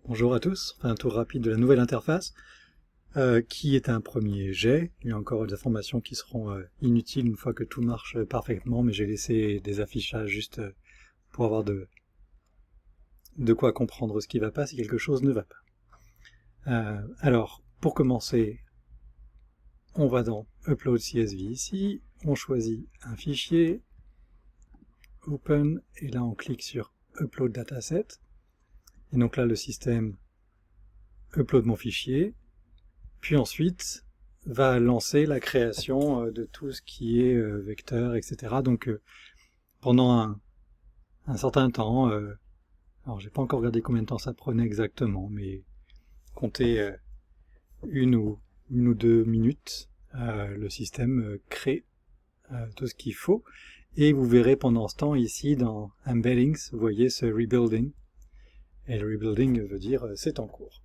Bonjour à tous, enfin, un tour rapide de la nouvelle interface, qui est un premier jet. Il y a encore des informations qui seront inutiles une fois que tout marche parfaitement, mais j'ai laissé des affichages juste pour avoir de quoi comprendre ce qui ne va pas si quelque chose ne va pas. Alors, pour commencer, on va dans Upload CSV ici, on choisit un fichier, Open, et là on clique sur Upload Dataset. Et donc là, le système upload mon fichier, puis ensuite va lancer la création de tout ce qui est vecteur, etc. Donc pendant un certain temps, alors j'ai pas encore regardé combien de temps ça prenait exactement, mais comptez une ou 2 minutes, le système crée tout ce qu'il faut, et vous verrez pendant ce temps ici dans Embeddings, vous voyez ce rebuilding, et le rebuilding veut dire c'est en cours.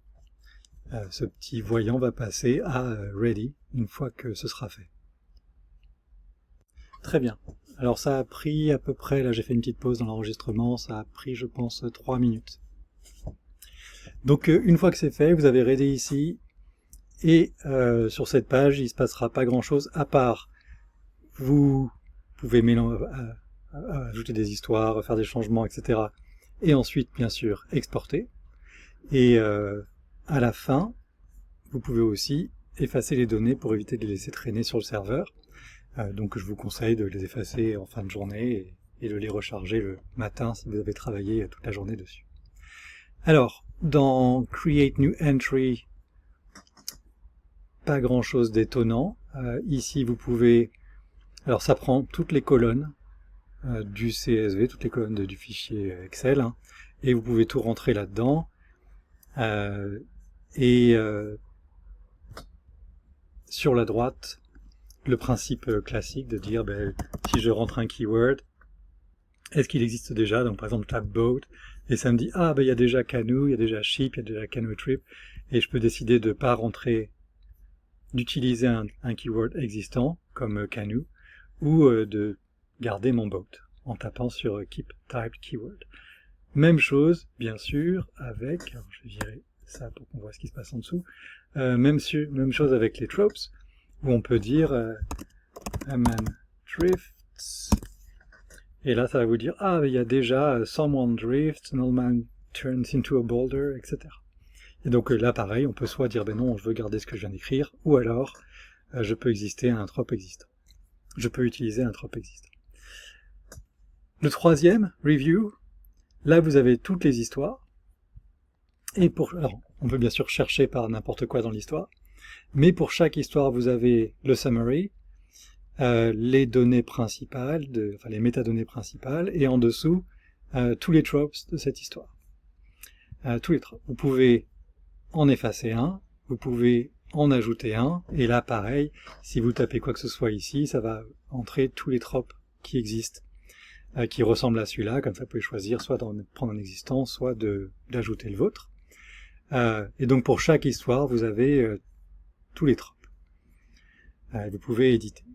Ce petit voyant va passer à Ready une fois que ce sera fait. Très bien. Alors ça a pris à peu près, là j'ai fait une petite pause dans l'enregistrement, ça a pris je pense 3 minutes. Donc une fois que c'est fait, vous avez Ready ici, et sur cette page il ne se passera pas grand chose à part vous pouvez ajouter des histoires, faire des changements, etc. Et ensuite bien sûr exporter. Et à la fin, vous pouvez aussi effacer les données pour éviter de les laisser traîner sur le serveur. Donc je vous conseille de les effacer en fin de journée et de les recharger le matin si vous avez travaillé toute la journée dessus. Alors, dans Create New Entry, pas grand chose d'étonnant. Ici vous pouvez... Alors ça prend toutes les colonnes du CSV, toutes les colonnes du fichier Excel, hein, et vous pouvez tout rentrer là-dedans. Sur la droite, le principe classique de dire si je rentre un keyword, est-ce qu'il existe déjà? Donc par exemple tab boat, et ça me dit il y a déjà canoe, il y a déjà ship, il y a déjà canoe trip, et je peux décider de ne pas rentrer, d'utiliser un keyword existant comme canoe, ou de garder mon boat en tapant sur keep type keyword. Même chose bien sûr avec, alors je vais virer ça pour qu'on voit ce qui se passe en dessous, même chose avec les tropes, où on peut dire a man drifts, et là ça va vous dire il y a déjà someone drifts, an old man turns into a boulder, etc. Et donc là pareil, on peut soit dire non, je veux garder ce que je viens d'écrire, ou alors je peux utiliser un trope existant. Le troisième, review, là vous avez toutes les histoires, et alors on peut bien sûr chercher par n'importe quoi dans l'histoire, mais pour chaque histoire vous avez le summary, les données principales, les métadonnées principales, et en dessous tous les tropes de cette histoire. Tous les tropes. Vous pouvez en effacer un, vous pouvez en ajouter un, et là pareil, si vous tapez quoi que ce soit ici, ça va entrer tous les tropes qui existent, qui ressemblent à celui-là, comme ça vous pouvez choisir soit d'en prendre un existant, soit d'ajouter le vôtre. Et donc pour chaque histoire, vous avez tous les tropes. Vous pouvez éditer.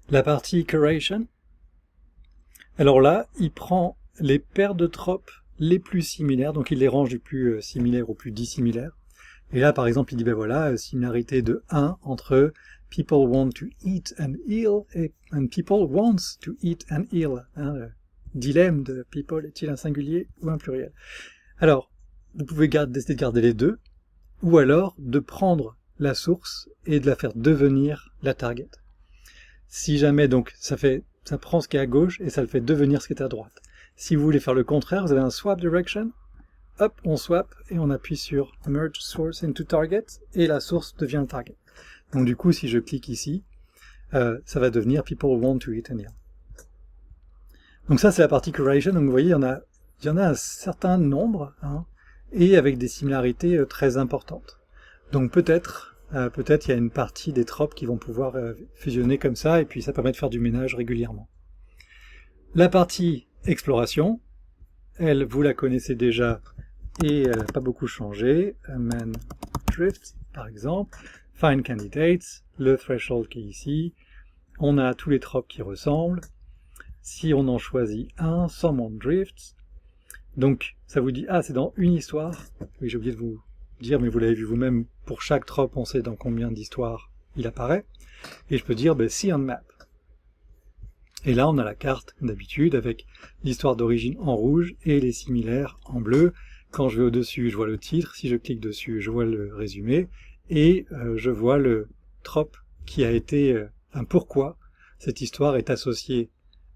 La partie curation, alors là, il prend les paires de tropes les plus similaires, donc il les range du plus similaire au plus dissimilaire. Et là, par exemple, il dit, similarité de 1 entre people want to eat an eel and people wants to eat an eel. Hein, le dilemme de people, est-il un singulier ou un pluriel? Alors, vous pouvez décider de garder les deux, ou alors de prendre la source et de la faire devenir la target. Si jamais, donc, ça prend ce qui est à gauche et ça le fait devenir ce qui est à droite. Si vous voulez faire le contraire, vous avez un swap direction, hop, on swap et on appuie sur merge source into target et la source devient le target. Donc du coup, si je clique ici, ça va devenir people want to eat an eel. Donc ça, c'est la partie curation. Donc vous voyez, il y en a un certain nombre, hein, et avec des similarités très importantes. Donc peut-être il y a une partie des tropes qui vont pouvoir fusionner comme ça, et puis ça permet de faire du ménage régulièrement. La partie exploration, elle, vous la connaissez déjà, et elle n'a pas beaucoup changé. Man drift, par exemple. Find candidates, le threshold qui est ici. On a tous les tropes qui ressemblent. Si on en choisit un, someone drifts, Donc, ça vous dit, ah, c'est dans une histoire. Oui, j'ai oublié de vous dire, mais vous l'avez vu vous-même, pour chaque trope, on sait dans combien d'histoires il apparaît. Et je peux dire, see on map. Et là, on a la carte, d'habitude, avec l'histoire d'origine en rouge et les similaires en bleu. Quand je vais au-dessus, je vois le titre. Si je clique dessus, je vois le résumé. Et je vois le trope qui a été... pourquoi cette histoire est associée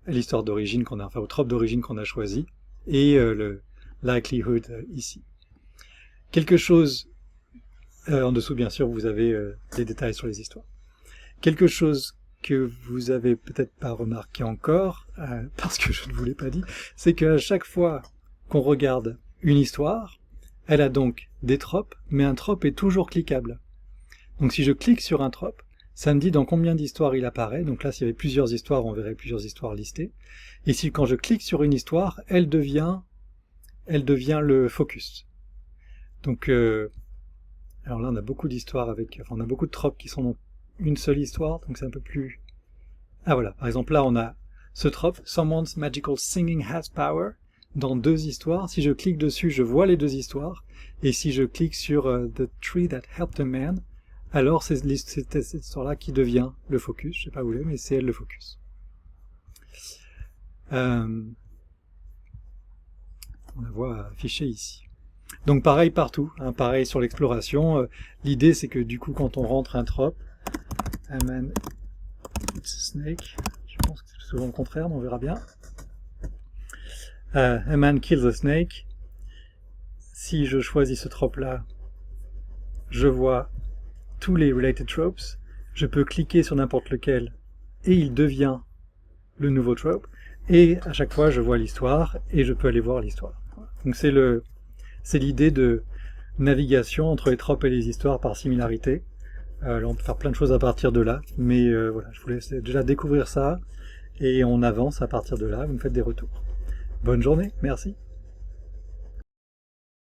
à l'histoire d'origine qu'on a, enfin au trope d'origine qu'on a choisi, et le likelihood ici. Quelque chose... en dessous, bien sûr, vous avez des détails sur les histoires. Quelque chose que vous avez peut-être pas remarqué encore, parce que je ne vous l'ai pas dit, c'est qu'à chaque fois qu'on regarde une histoire, elle a donc des tropes, mais un trope est toujours cliquable. Donc si je clique sur un trope, ça me dit dans combien d'histoires il apparaît. Donc là, s'il y avait plusieurs histoires, on verrait plusieurs histoires listées. Et si quand je clique sur une histoire, elle devient le focus. Donc, alors là, on a beaucoup d'histoires on a beaucoup de tropes qui sont dans une seule histoire, donc c'est un peu plus... Ah voilà, par exemple là, on a ce trope, Someone's Magical Singing Has Power, dans 2 histoires. Si je clique dessus, je vois les 2 histoires. Et si je clique sur The Tree That Helped a Man, alors c'est cette histoire-là qui devient le focus. Je sais pas où elle est, mais c'est elle le focus. On la voit affichée ici. Donc pareil partout, pareil sur l'exploration. L'idée c'est que du coup quand on rentre un trope, a man eats a snake, je pense que c'est souvent le contraire, mais on verra bien. A man kills a snake. Si je choisis ce trope-là, je vois tous les related tropes. Je peux cliquer sur n'importe lequel et il devient le nouveau trope. Et à chaque fois, je vois l'histoire et je peux aller voir l'histoire. Donc c'est l'idée de navigation entre les tropes et les histoires par similarité. Alors on peut faire plein de choses à partir de là, mais voilà, je vous laisse déjà découvrir ça et on avance à partir de là. Vous me faites des retours. Bonne journée, merci.